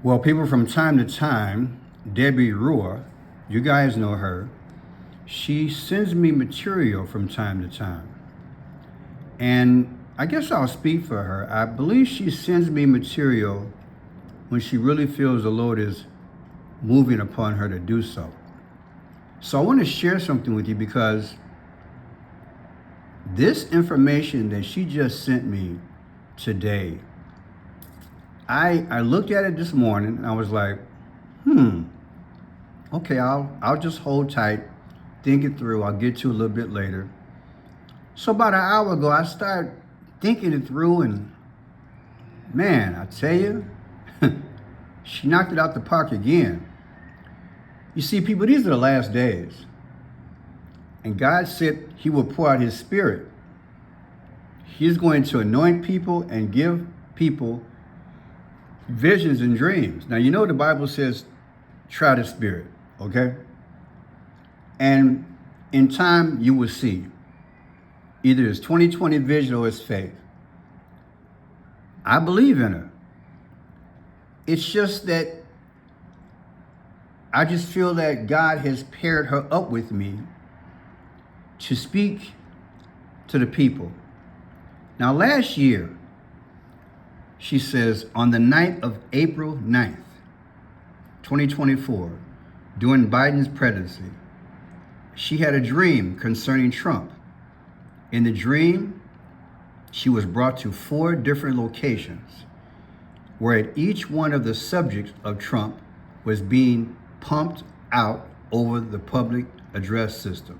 Well, people, from time to time, Debby, you guys know her. She sends me material from time to time. And I guess I'll speak for her. I believe she sends me material when she really feels the Lord is moving upon her to do so. So I want to share something with you, because this information that she just sent me today, I looked at it this morning and I was like, okay, I'll just hold tight, think it through. I'll get to it a little bit later. So about an hour ago, I started thinking it through, and man, I tell you, she knocked it out the park again. You see, people, these are the last days. And God said he will pour out his spirit. He's going to anoint people and give people visions and dreams. Now, you know the Bible says, try the spirit, okay? And in time, you will see. Either it's 20/20 vision or it's faith. I believe in her. It's just that I just feel that God has paired her up with me to speak to the people. Now, last year, she says, on the night of April 9th, 2024, during Biden's presidency, she had a dream concerning Trump. In the dream, she was brought to 4 different locations, where at each one of the subjects of Trump was being pumped out over the public address system.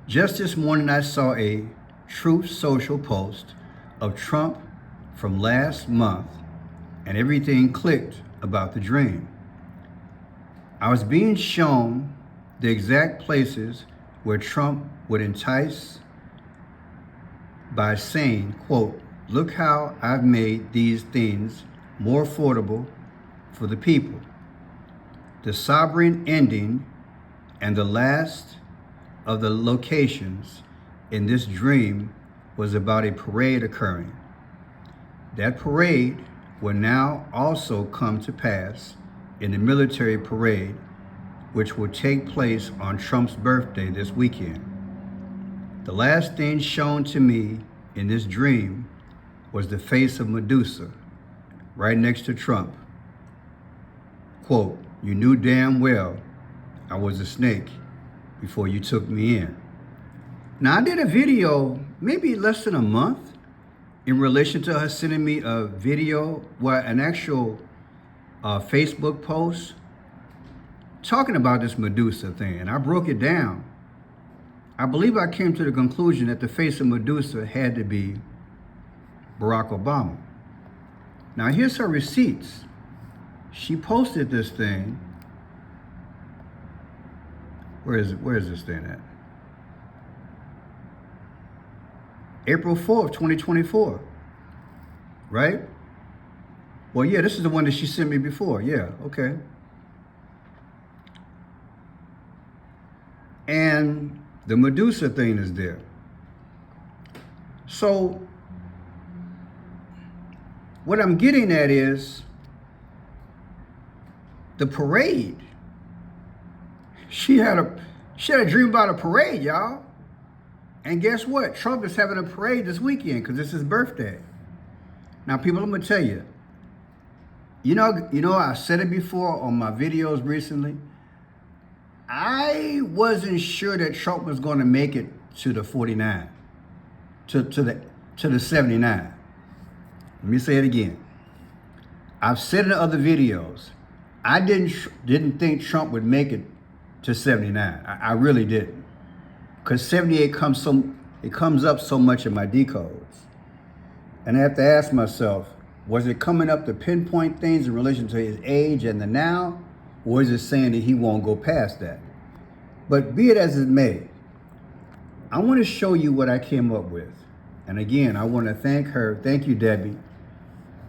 Just this morning, I saw a Truth Social post of Trump from last month, and everything clicked about the dream. I was being shown the exact places where Trump would entice by saying, quote, "Look how I've made these things more affordable for the people." The sovereign ending and the last of the locations in this dream was about a parade occurring. That parade will now also come to pass in the military parade, which will take place on Trump's birthday this weekend. The last thing shown to me in this dream was the face of Medusa right next to Trump. Quote, "You knew damn well I was a snake before you took me in." Now, I did a video maybe less than a month in relation to her sending me a video, an actual Facebook post talking about this Medusa thing, and I broke it down. I believe I came to the conclusion that the face of Medusa had to be Barack Obama. Now, here's her receipts. She posted this thing. Where is this thing at? April 4th, 2024, right? Well, yeah, this is the one that she sent me before. Yeah, okay. And the Medusa thing is there. So what I'm getting at is the parade. She had a dream about a parade, y'all. And guess what? Trump is having a parade this weekend because it's his birthday. Now, people, I'm going to tell you, you know, I said it before on my videos recently. I wasn't sure that Trump was going to make it to the 49, to the 79. Let me say it again. I've said in other videos, I didn't think Trump would make it to 79. I really didn't. Because 78 comes up so much in my decodes. And I have to ask myself, was it coming up to pinpoint things in relation to his age and the now? Or is it saying that he won't go past that? But be it as it may, I want to show you what I came up with. And again, I want to thank her. Thank you, Debby,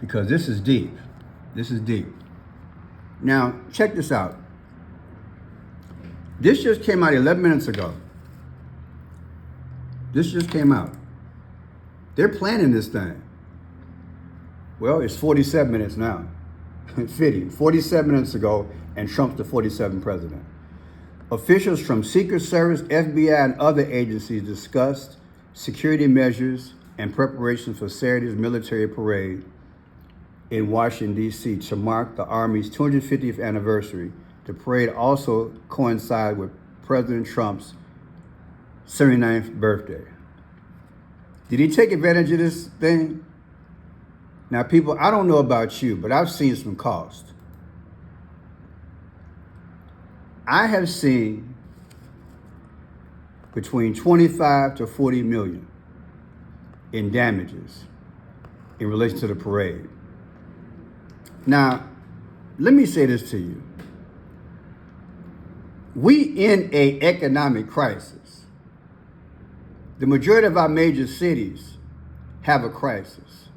because this is deep. This is deep. Now, check this out. This just came out 11 minutes ago. This just came out. They're planning this thing. Well, it's 47 minutes now. fitting, 47 minutes ago, and Trump's the 47th president. Officials from Secret Service, FBI, and other agencies discussed security measures and preparations for Saturday's military parade in Washington, D.C. to mark the Army's 250th anniversary. The parade also coincided with President Trump's 79th birthday. Did he take advantage of this thing? Now, people, I don't know about you, but I've seen some cost. I have seen between 25 to 40 million in damages in relation to the parade. Now, let me say this to you. We in an economic crisis. The majority of our major cities have a crisis.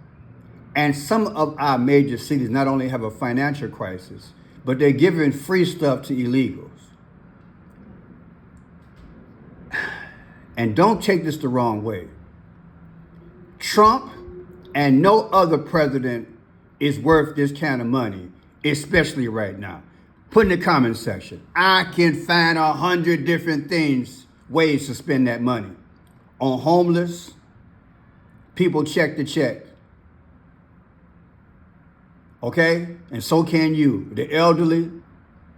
And some of our major cities not only have a financial crisis, but they're giving free stuff to illegals. And don't take this the wrong way. Trump and no other president is worth this kind of money, especially right now. Put in the comment section, I can find 100 different ways to spend that money. On homeless, people check to check. Okay? And so can you. The elderly,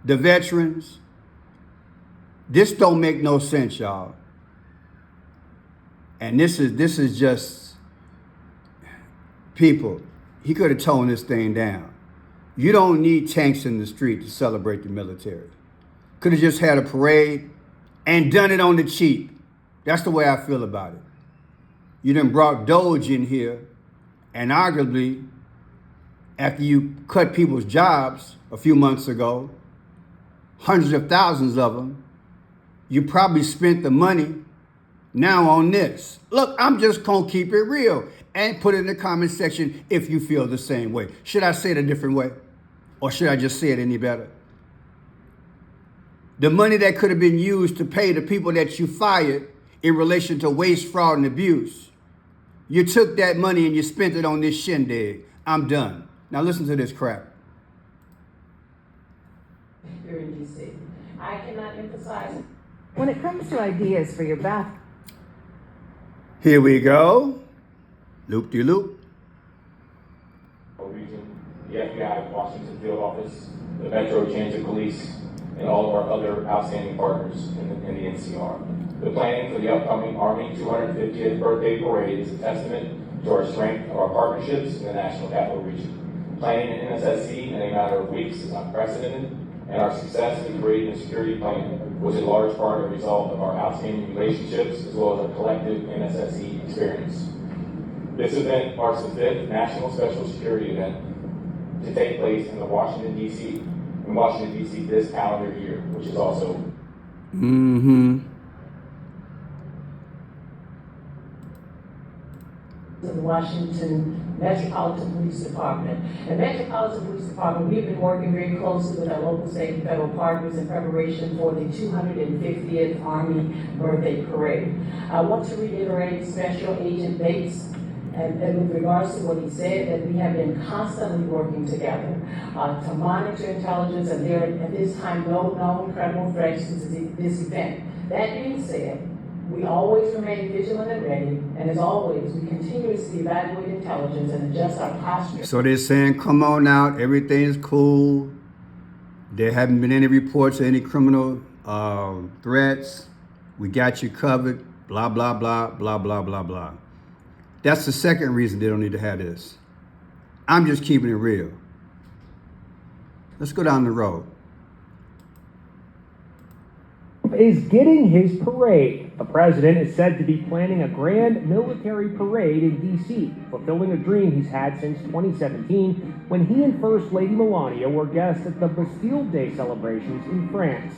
the veterans. This don't make no sense, y'all. And this is just, people, he could have toned this thing down. You don't need tanks in the street to celebrate the military. Could have just had a parade and done it on the cheap. That's the way I feel about it. You done brought Doge in here, and arguably, after you cut people's jobs a few months ago, hundreds of thousands of them, you probably spent the money now on this. Look, I'm just gonna keep it real and put it in the comment section if you feel the same way. Should I say it a different way? Or should I just say it any better? The money that could have been used to pay the people that you fired in relation to waste, fraud, and abuse, you took that money and you spent it on this shindig. I'm done. Now listen to this crap. Here in DC. I cannot emphasize. When it comes to ideas for your bath. Here we go. Loop-de-loop. Region, the FBI Washington Field Office, the Metro Transit Police, and all of our other outstanding partners in the NCR. The planning for the upcoming Army 250th birthday parade is a testament to our strength of our partnerships in the National Capital Region. Planning an NSSC in a matter of weeks is unprecedented, and our success in creating a security plan was in large part a result of our outstanding relationships as well as our collective NSSC experience. This event marks the 5th National Special Security event to take place in Washington, D.C. this calendar year, which is also the Washington Metropolitan Police Department. The Metropolitan Police Department, we've been working very closely with our local, state, and federal partners in preparation for the 250th Army Birthday Parade. I want to reiterate Special Agent Bates and with regards to what he said, that we have been constantly working together to monitor intelligence, and there at this time no known credible threats to this event. That being said, we always remain vigilant and ready, and as always, we continuously evaluate intelligence and adjust our posture. So they're saying, come on out, everything's cool. There haven't been any reports of any criminal threats. We got you covered, blah, blah, blah, blah, blah, blah, blah. That's the second reason they don't need to have this. I'm just keeping it real. Let's go down the road. Is getting his parade. The president is said to be planning a grand military parade in D.C., fulfilling a dream he's had since 2017 when he and First Lady Melania were guests at the Bastille Day celebrations in France.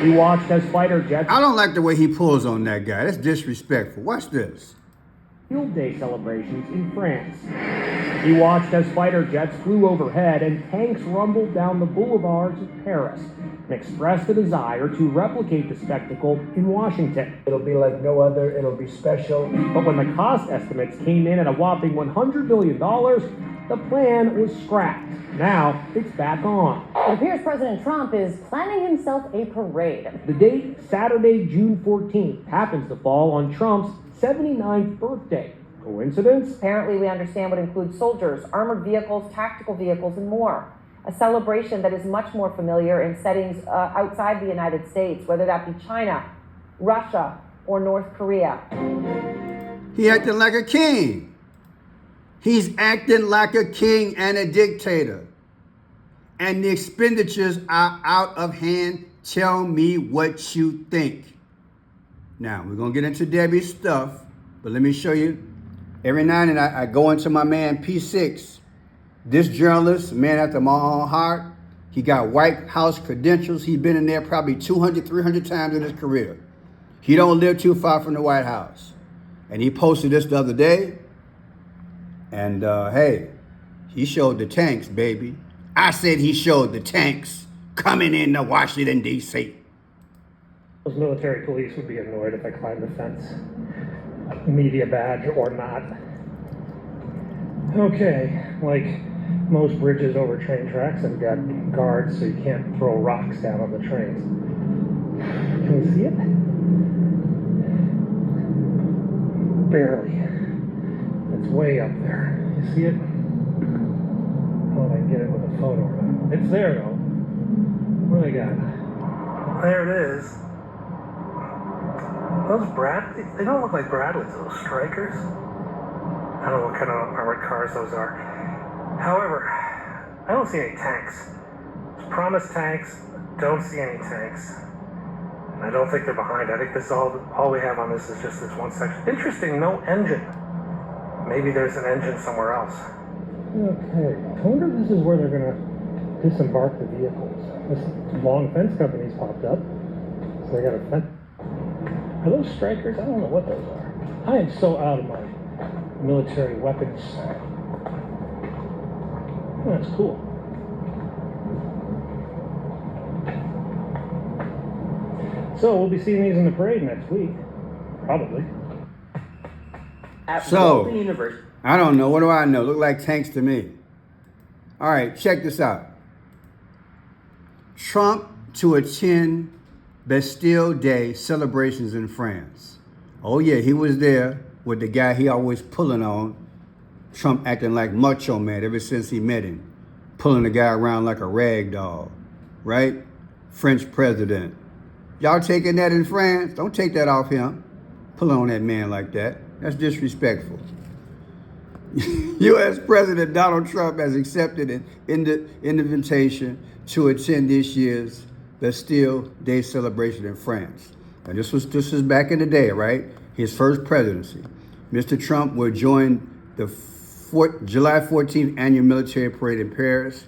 He watched as fighter jets... I don't like the way he pulls on that guy. That's disrespectful. Watch this. Field Day celebrations in France. He watched as fighter jets flew overhead and tanks rumbled down the boulevards of Paris and expressed a desire to replicate the spectacle in Washington. It'll be like no other, it'll be special. But when the cost estimates came in at a whopping $100 billion, the plan was scrapped. Now it's back on. It appears President Trump is planning himself a parade. The date, Saturday, June 14th, happens to fall on Trump's 79th birthday. Coincidence? Apparently, we understand would include soldiers, armored vehicles, tactical vehicles, and more. A celebration that is much more familiar in settings outside the United States, whether that be China, Russia, or North Korea. He acting like a king. He's acting like a king and a dictator. And the expenditures are out of hand. Tell me what you think. Now, we're going to get into Debbie's stuff, but let me show you. Every now and then I go into my man P6. This journalist, man after my own heart, he got White House credentials. He's been in there probably 200, 300 times in his career. He don't live too far from the White House. And he posted this the other day. And hey, he showed the tanks, baby. I said he showed the tanks coming into Washington, D.C. Those military police would be annoyed if I climbed the fence. Media badge or not. Okay, like most bridges over train tracks have got guards so you can't throw rocks down on the trains. Can you see it? Barely. It's way up there. You see it? I don't know if I can get it with a photo or not. It's there though. What do I got? There it is. Those they don't look like Bradleys, those Strikers. I don't know what kind of armored cars those are. However, I don't see any tanks. It's promised tanks, don't see any tanks. And I don't think they're behind. I think this is all we have on this is just this one section. Interesting, no engine. Maybe there's an engine somewhere else. Okay, I wonder if this is where they're gonna disembark the vehicles. This long fence company's popped up. So they got a fence. Are those Strikers? I don't know what those are. I am so out of my military weapons. Oh, that's cool. So we'll be seeing these in the parade next week. Probably. So, I don't know. What do I know? Look like tanks to me. All right, check this out. Trump to attend Bastille Day celebrations in France. Oh yeah, he was there with the guy he always pulling on. Trump acting like Macho Man ever since he met him. Pulling the guy around like a rag doll, right? French president. Y'all taking that in France? Don't take that off him. Pull on that man like that. That's disrespectful. U.S. President Donald Trump has accepted an invitation to attend this year's Bastille Day celebration in France. Now this was back in the day, right? His first presidency. Mr. Trump will join the July 14th annual military parade in Paris,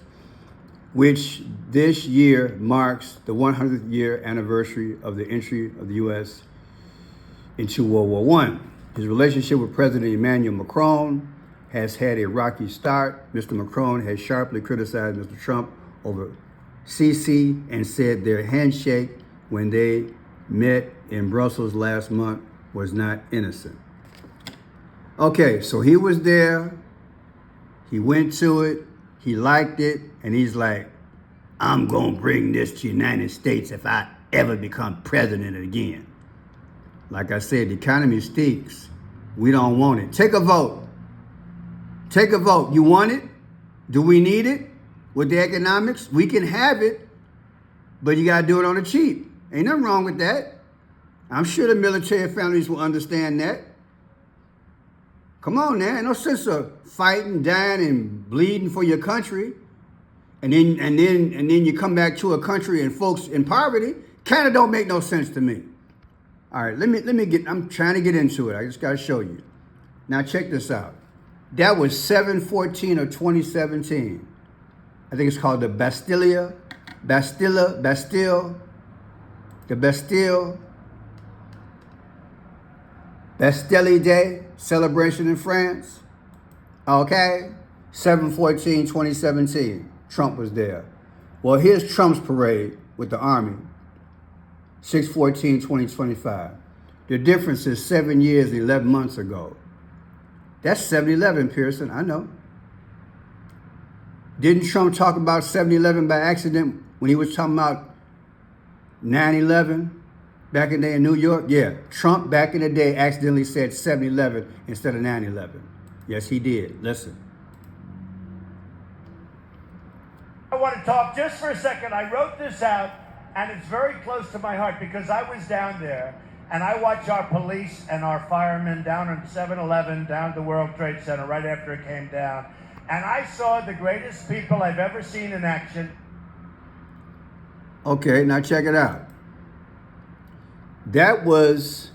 which this year marks the 100th year anniversary of the entry of the U.S. into World War I. His relationship with President Emmanuel Macron has had a rocky start. Mr. Macron has sharply criticized Mr. Trump over Sisi and said their handshake when they met in Brussels last month was not innocent. Okay, so he was there, he went to it, he liked it, and he's like, I'm gonna bring this to the United States if I ever become president again. Like I said, the economy stinks. We don't want it. Take a vote. Take a vote. You want it? Do we need it? With the economics, we can have it, but you gotta do it on the cheap. Ain't nothing wrong with that. I'm sure the military families will understand that. Come on now, ain't no sense of fighting, dying, and bleeding for your country, and then you come back to a country and folks in poverty. Kind of don't make no sense to me. All right, I'm trying to get into it. I just gotta show you. Now check this out. That was 7/14 of 2017. I think it's called the Bastille Day celebration in France. Okay, 7/14/2017. Trump was there. Well, here's Trump's parade with the army. 6/14/2025. The difference is 7 years and 11 months ago. That's 7/11, Pearson. I know. Didn't Trump talk about 7-Eleven by accident when he was talking about 9/11 back in the day in New York? Yeah, Trump back in the day accidentally said 7-Eleven instead of 9/11. Yes, he did. Listen. I want to talk just for a second. I wrote this out, and it's very close to my heart because I was down there, and I watch our police and our firemen down on 7-Eleven, down the World Trade Center right after it came down. And I saw the greatest people I've ever seen in action. Okay, now check it out. That was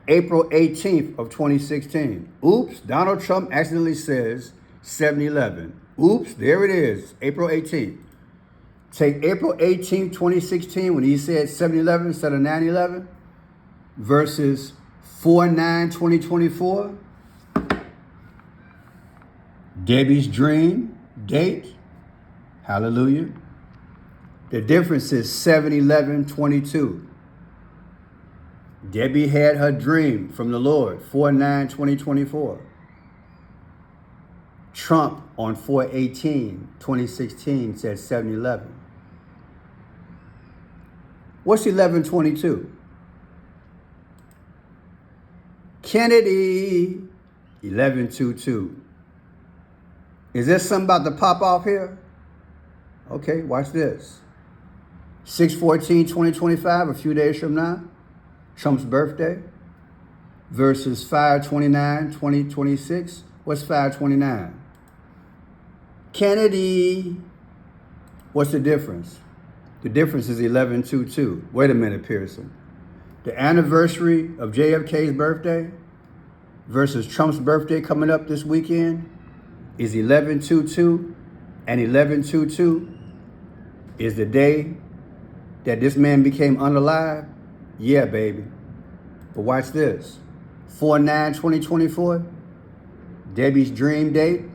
April 18th of 2016. Oops, Donald Trump accidentally says 7-Eleven. Oops, there it is, April 18th. Take April 18th, 2016, when he said 7-Eleven instead of 9/11, versus 4/9/2024. Debbie's dream date. Hallelujah. The difference is 7/11/22. Debbie had her dream from the Lord, 4/9/2024. Trump on 4/18/2016 said 7-Eleven. What's 11/22? Kennedy, 11/22. Is there something about to pop off here? Okay, watch this. 6/14/2025, a few days from now, Trump's birthday, versus 5/29/2026. What's 5/29? Kennedy. What's the difference? The difference is 11/22. Wait a minute, Pearson. The anniversary of JFK's birthday versus Trump's birthday coming up this weekend is 11/22, and 11/22 is the day that this man became unalive. Yeah, baby. But watch this. 4/9/2024, Debbie's dream date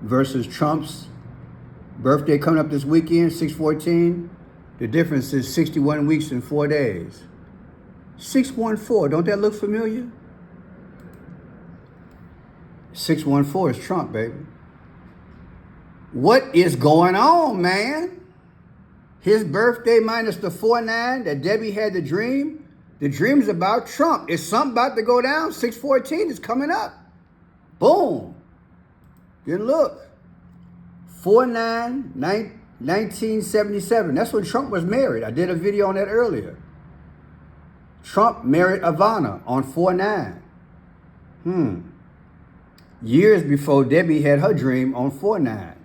versus Trump's birthday coming up this weekend, 6/14. The difference is 61 weeks and 4 days. 614, don't that look familiar? 614 is Trump, baby. What is going on, man? His birthday minus the 4/9 that Debbie had the dream. The dream's about Trump. Is something about to go down? 6/14 is coming up. Boom. Then look. 4/9/1977. That's when Trump was married. I did a video on that earlier. Trump married Ivana on 4/9. Years before Debbie had her dream on 4/9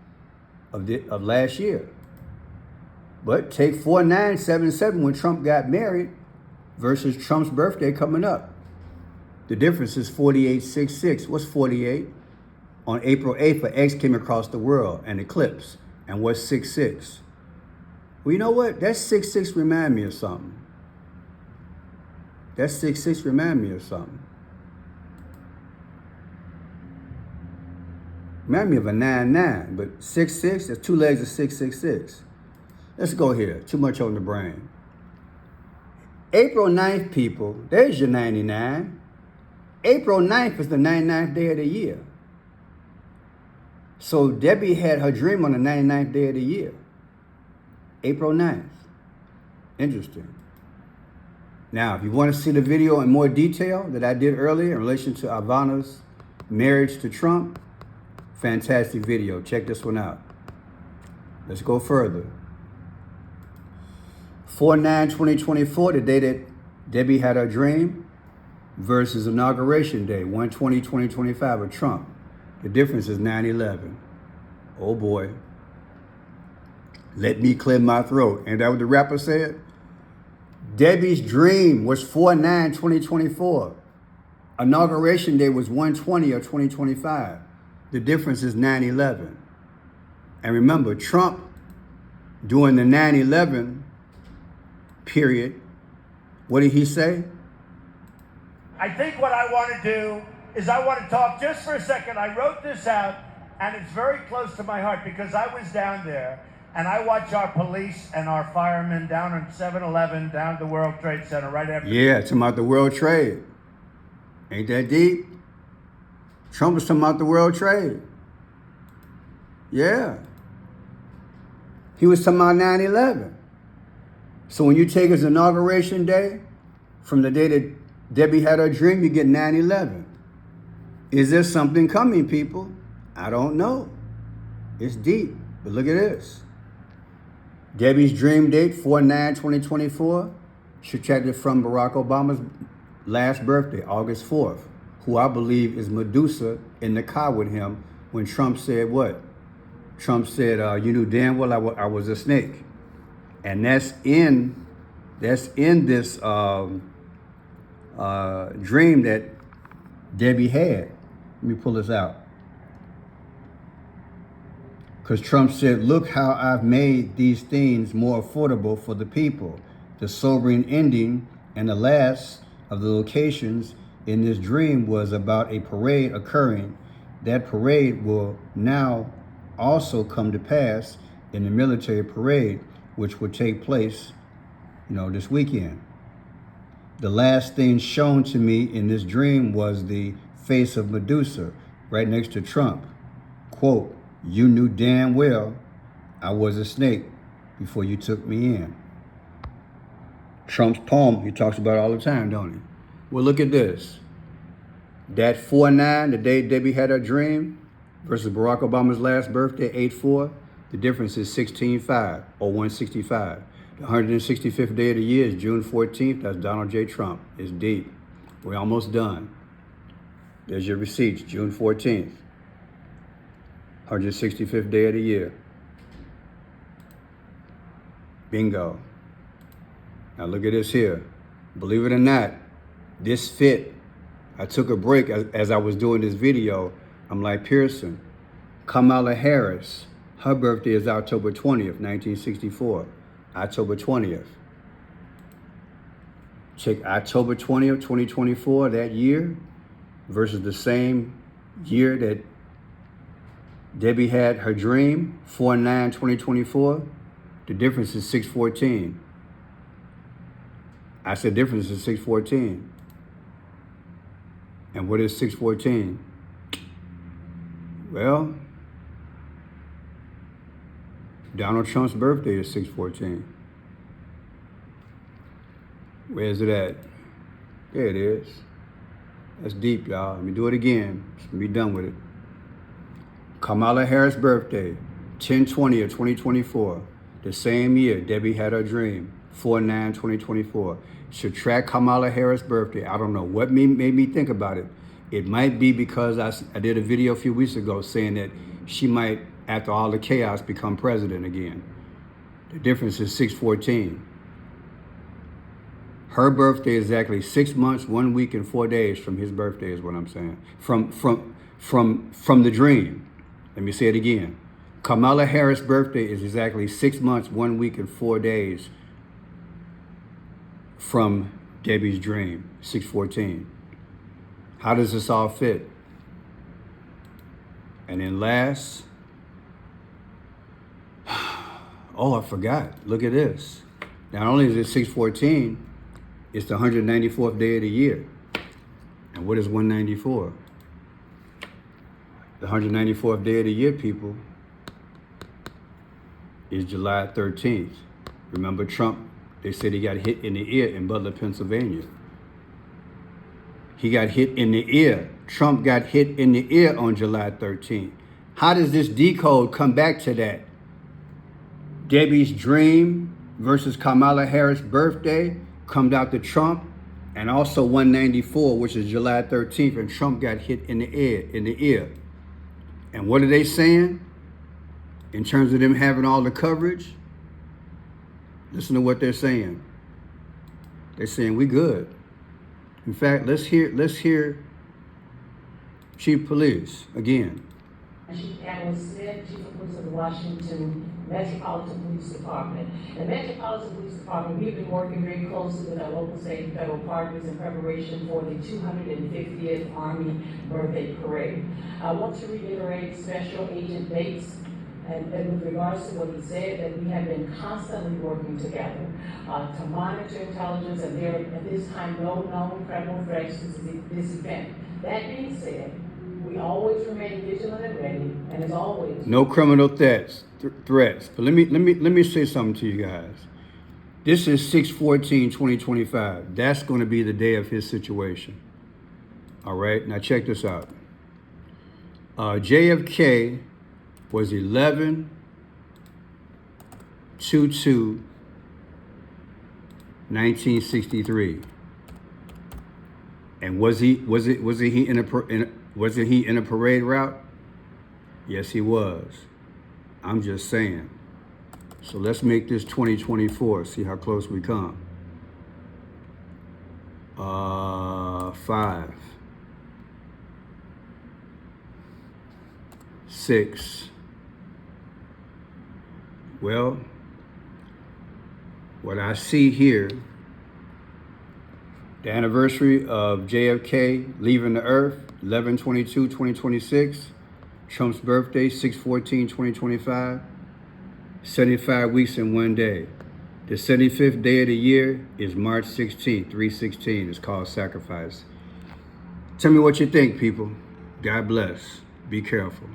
of last year. But take 4/9/77 when Trump got married versus Trump's birthday coming up. The difference is 48/66. What's 48? On April 8th, an X came across the world, an eclipse. And what's 66? Well, you know what? That 66 remind me of something. That 66 remind me of something. Remind me of a 9/9, but 66, there's two legs of 666. Let's go here. Too much on the brain. April 9th, people, there's your 99. April 9th is the 99th day of the year. So Debbie had her dream on the 99th day of the year. April 9th. Interesting. Now, if you want to see the video in more detail that I did earlier in relation to Ivana's marriage to Trump, fantastic video. Check this one out. Let's go further. 4/9/2024, the day that Debbie had her dream, versus Inauguration Day, 1/20/2025 of Trump. The difference is 9/11. Oh boy. Let me clear my throat. Ain't that what the rapper said? Debbie's dream was 4/9/2024. Inauguration Day was 1/20 of 2025. The difference is 9/11. And remember, Trump, during the 9/11 period, what did he say? I think what I want to do is I want to talk just for a second. I wrote this out, and it's very close to my heart because I was down there, and I watch our police and our firemen down on 7-Eleven, down the World Trade Center right after. Yeah, talking about the World Trade. Ain't that deep? Trump was talking about the World Trade. Yeah. He was talking about 9/11. So when you take his inauguration day, from the day that Debbie had her dream, you get 9/11. Is there something coming, people? I don't know. It's deep, but look at this. Debbie's dream date, 4/9/2024, subtracted from Barack Obama's last birthday, August 4th, who I believe is Medusa in the car with him when Trump said what? Trump said, you knew damn well I was a snake. And that's in this dream that Debbie had. Let me pull this out. Because Trump said, look how I've made these things more affordable for the people. The sobering ending and the last of the locations in this dream was about a parade occurring. That parade will now also come to pass in the military parade, which will take place, this weekend. The last thing shown to me in this dream was the face of Medusa right next to Trump. Quote, you knew damn well I was a snake before you took me in. Trump's poem, he talks about it all the time, don't he? Well, look at this. That 4/9, the day Debbie had her dream, versus Barack Obama's last birthday, 8/4, the difference is 16/5 or 165. The 165th day of the year is June 14th. That's Donald J. Trump. It's deep. We're almost done. There's your receipts, June 14th. 165th day of the year. Bingo. Now look at this here. Believe it or not, this fit. I took a break as I was doing this video. I'm like, Pearson, Kamala Harris, her birthday is October 20th, 1964. October 20th. Check October 20th, 2024, that year, versus the same year that Debbie had her dream, 4/9/2024. The difference is 614. I said difference is 614. And what is 614? Well, Donald Trump's birthday is 614. Where is it at? There it is. That's deep, y'all. Let me do it again. Just be done with it. Kamala Harris' birthday, 10/20/2024. The same year Debbie had her dream, 4/9/2024. Subtract Kamala Harris' birthday. I don't know what made me think about it. It might be because I did a video a few weeks ago saying that she might, after all the chaos, become president again. The difference is 614. Her birthday is exactly 6 months, 1 week, and 4 days from his birthday is what I'm saying. From the dream. Let me say it again. Kamala Harris' birthday is exactly 6 months, 1 week, and 4 days from Debbie's dream, 614. How does this all fit? And then last, oh, I forgot. Look at this. Not only is it 614, it's the 194th day of the year. And what is 194? The 194th day of the year, people, is July 13th. Remember Trump? They said he got hit in the ear in Butler, Pennsylvania. He got hit in the ear. Trump got hit in the ear on July 13th. How does this decode come back to that? Debbie's dream versus Kamala Harris' birthday comes out to Trump, and also 194, which is July 13th, and Trump got hit in the ear. And what are they saying? In terms of them having all the coverage, listen to what they're saying. They're saying we good. In fact, let's hear Chief Police again. Chief Analyst Smith, Chief of Police of the Washington Metropolitan Police Department. The Metropolitan Police Department, we've been working very closely with our local, state, and federal partners in preparation for the 250th Army Birthday Parade. I want to reiterate Special Agent Bates and with regards to what he said, that we have been constantly working together to monitor intelligence, and there at this time no known credible threats to this event. That being said, We always remain vigilant and ready, and as always. No criminal threats. But let me say something to you guys. This is 6/14/2025. That's going to be the day of his situation. All right. Now check this out. JFK was 11/22/1963. And wasn't he in a parade route? Yes, he was. I'm just saying. So let's make this 2024. See how close we come. 5, 6. Well, what I see here, the anniversary of JFK leaving the earth, 11/22/2026. Trump's birthday, 6/14/2025. 75 weeks in one day. The 75th day of the year is March 16th, 3/16. It's called sacrifice. Tell me what you think, people. God bless. Be careful.